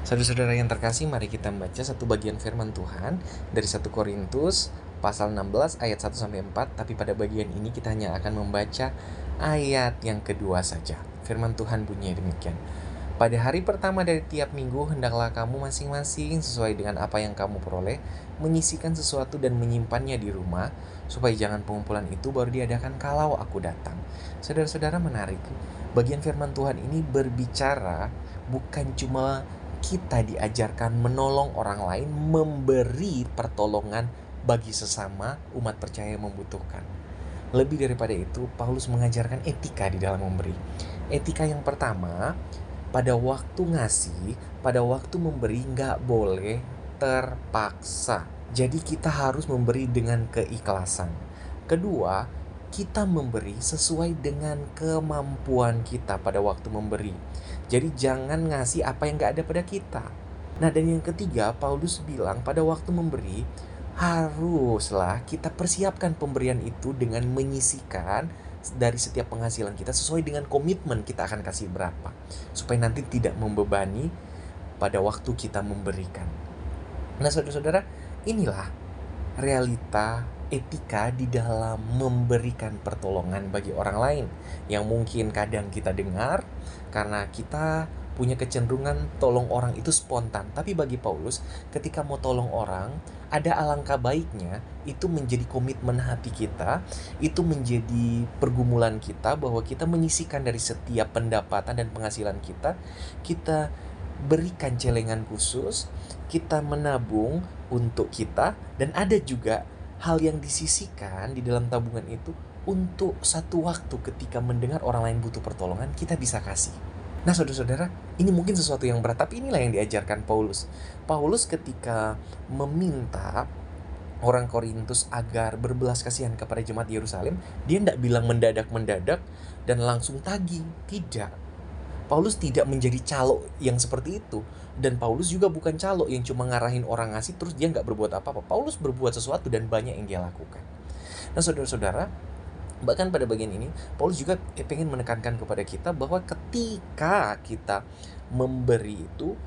Saudara-saudara yang terkasih, mari kita membaca satu bagian firman Tuhan dari 1 Korintus pasal 16 ayat 1-4. Tapi pada bagian ini kita hanya akan membaca ayat yang kedua saja. Firman Tuhan bunyinya demikian. Pada hari pertama dari tiap minggu, hendaklah kamu masing-masing sesuai dengan apa yang kamu peroleh, menyisihkan sesuatu dan menyimpannya di rumah, supaya jangan pengumpulan itu baru diadakan kalau aku datang. Saudara-saudara, menarik. Bagian firman Tuhan ini berbicara bukan cuma kita diajarkan menolong orang lain, memberi pertolongan bagi sesama umat percaya yang membutuhkan. Lebih daripada itu, Paulus mengajarkan etika di dalam memberi. Etika yang pertama, pada waktu ngasih, pada waktu memberi nggak boleh terpaksa. Jadi kita harus memberi dengan keikhlasan. Kedua, kita memberi sesuai dengan kemampuan kita pada waktu memberi. Jadi jangan ngasih apa yang nggak ada pada kita. Nah, dan yang ketiga, Paulus bilang pada waktu memberi, haruslah kita persiapkan pemberian itu dengan menyisihkan dari setiap penghasilan kita sesuai dengan komitmen kita akan kasih berapa, supaya nanti tidak membebani pada waktu kita memberikan. Nah, saudara-saudara, inilah realita etika di dalam memberikan pertolongan bagi orang lain yang mungkin kadang kita dengar karena kita punya kecenderungan tolong orang itu spontan. Tapi bagi Paulus, ketika mau tolong orang, ada alangkah baiknya itu menjadi komitmen hati kita, itu menjadi pergumulan kita bahwa kita menyisihkan dari setiap pendapatan dan penghasilan kita, kita berikan celengan khusus, kita menabung untuk kita, dan ada juga hal yang disisihkan di dalam tabungan itu untuk satu waktu ketika mendengar orang lain butuh pertolongan, kita bisa kasih. Nah, saudara-saudara, ini mungkin sesuatu yang berat, tapi inilah yang diajarkan Paulus. Paulus ketika meminta orang Korintus agar berbelas kasihan kepada jemaat Yerusalem, dia tidak bilang mendadak-mendadak dan langsung tagih. Tidak. Paulus tidak menjadi calo yang seperti itu. Dan Paulus juga bukan calo yang cuma ngarahin orang ngasih terus dia nggak berbuat apa-apa. Paulus berbuat sesuatu dan banyak yang dia lakukan. Nah, saudara-saudara, bahkan pada bagian ini, Paulus juga pengen menekankan kepada kita bahwa ketika kita memberi itu,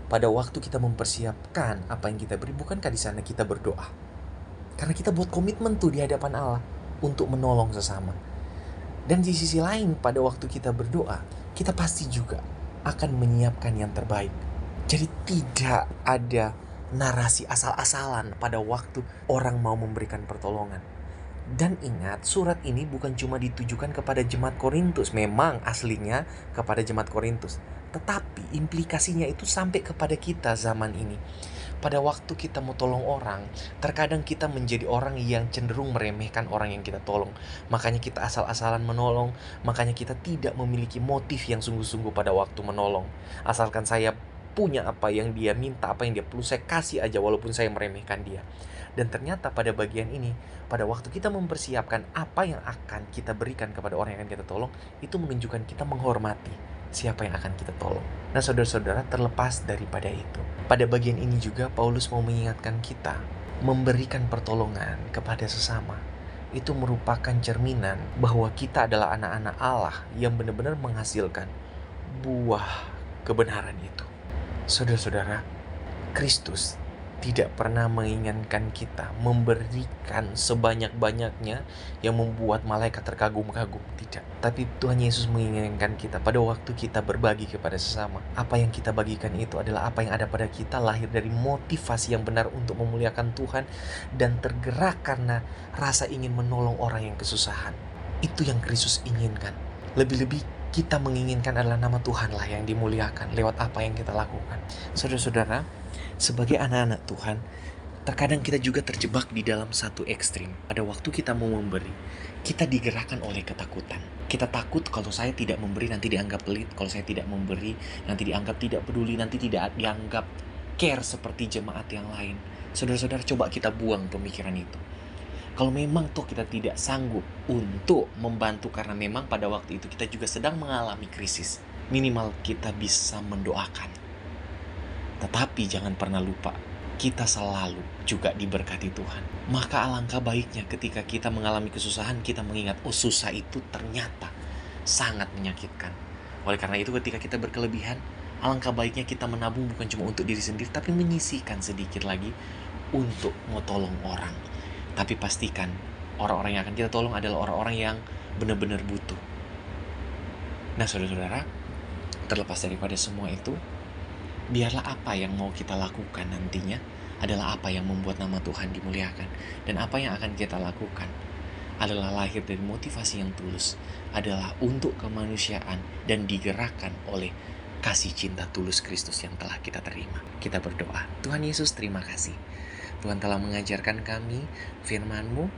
pada waktu kita mempersiapkan apa yang kita beri, bukankah di sana kita berdoa? Karena kita buat komitmen tuh di hadapan Allah untuk menolong sesama. Dan di sisi lain, pada waktu kita berdoa, kita pasti juga akan menyiapkan yang terbaik. Jadi tidak ada narasi asal-asalan pada waktu orang mau memberikan pertolongan. Dan ingat, surat ini bukan cuma ditujukan kepada jemaat Korintus, memang aslinya kepada jemaat Korintus, tetapi implikasinya itu sampai kepada kita zaman ini. Pada waktu kita mau tolong orang, terkadang kita menjadi orang yang cenderung meremehkan orang yang kita tolong. Makanya kita asal-asalan menolong, makanya kita tidak memiliki motif yang sungguh-sungguh pada waktu menolong. Asalkan saya punya apa yang dia minta, apa yang dia perlu, saya kasih aja walaupun saya meremehkan dia. Dan ternyata pada bagian ini, pada waktu kita mempersiapkan apa yang akan kita berikan kepada orang yang akan kita tolong, itu menunjukkan kita menghormati siapa yang akan kita tolong. Nah, saudara-saudara, terlepas daripada itu, pada bagian ini juga Paulus mau mengingatkan kita, memberikan pertolongan kepada sesama itu merupakan cerminan bahwa kita adalah anak-anak Allah yang benar-benar menghasilkan buah kebenaran itu. Saudara-saudara, Kristus tidak pernah menginginkan kita memberikan sebanyak-banyaknya yang membuat malaikat terkagum-kagum. Tidak. Tapi Tuhan Yesus menginginkan kita pada waktu kita berbagi kepada sesama. Apa yang kita bagikan itu adalah apa yang ada pada kita, lahir dari motivasi yang benar untuk memuliakan Tuhan dan tergerak karena rasa ingin menolong orang yang kesusahan. Itu yang Kristus inginkan. Lebih-lebih kita menginginkan adalah nama Tuhan lah yang dimuliakan lewat apa yang kita lakukan. Saudara-saudara, sebagai anak-anak Tuhan, terkadang kita juga terjebak di dalam satu ekstrim. Pada waktu kita mau memberi, kita digerakkan oleh ketakutan. Kita takut kalau saya tidak memberi nanti dianggap pelit, kalau saya tidak memberi nanti dianggap tidak peduli, nanti tidak dianggap care seperti jemaat yang lain. Saudara-saudara, coba kita buang pemikiran itu. Kalau memang toh kita tidak sanggup untuk membantu karena memang pada waktu itu kita juga sedang mengalami krisis, minimal kita bisa mendoakan. Tetapi jangan pernah lupa, kita selalu juga diberkati Tuhan. Maka alangkah baiknya ketika kita mengalami kesusahan, kita mengingat, oh susah itu ternyata sangat menyakitkan. Oleh karena itu ketika kita berkelebihan, Alangkah baiknya kita menabung bukan cuma untuk diri sendiri, tapi menyisihkan sedikit lagi untuk mau tolong orang. Tapi pastikan orang-orang yang akan kita tolong adalah orang-orang yang benar-benar butuh. Nah, saudara-saudara, terlepas daripada semua itu, biarlah apa yang mau kita lakukan nantinya adalah apa yang membuat nama Tuhan dimuliakan. Dan apa yang akan kita lakukan adalah lahir dari motivasi yang tulus, adalah untuk kemanusiaan dan digerakkan oleh kasih cinta tulus Kristus yang telah kita terima. Kita berdoa. Tuhan Yesus, terima kasih. Tuhan telah mengajarkan kami firman-Mu.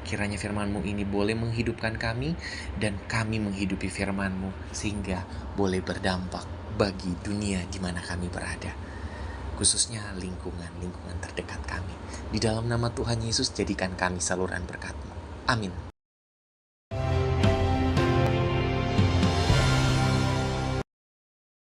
Kiranya firman-Mu ini boleh menghidupkan kami, dan kami menghidupi firman-Mu sehingga boleh berdampak bagi dunia di mana kami berada, khususnya lingkungan terdekat kami. Di dalam nama Tuhan Yesus, jadikan kami saluran berkat-Mu. Amin.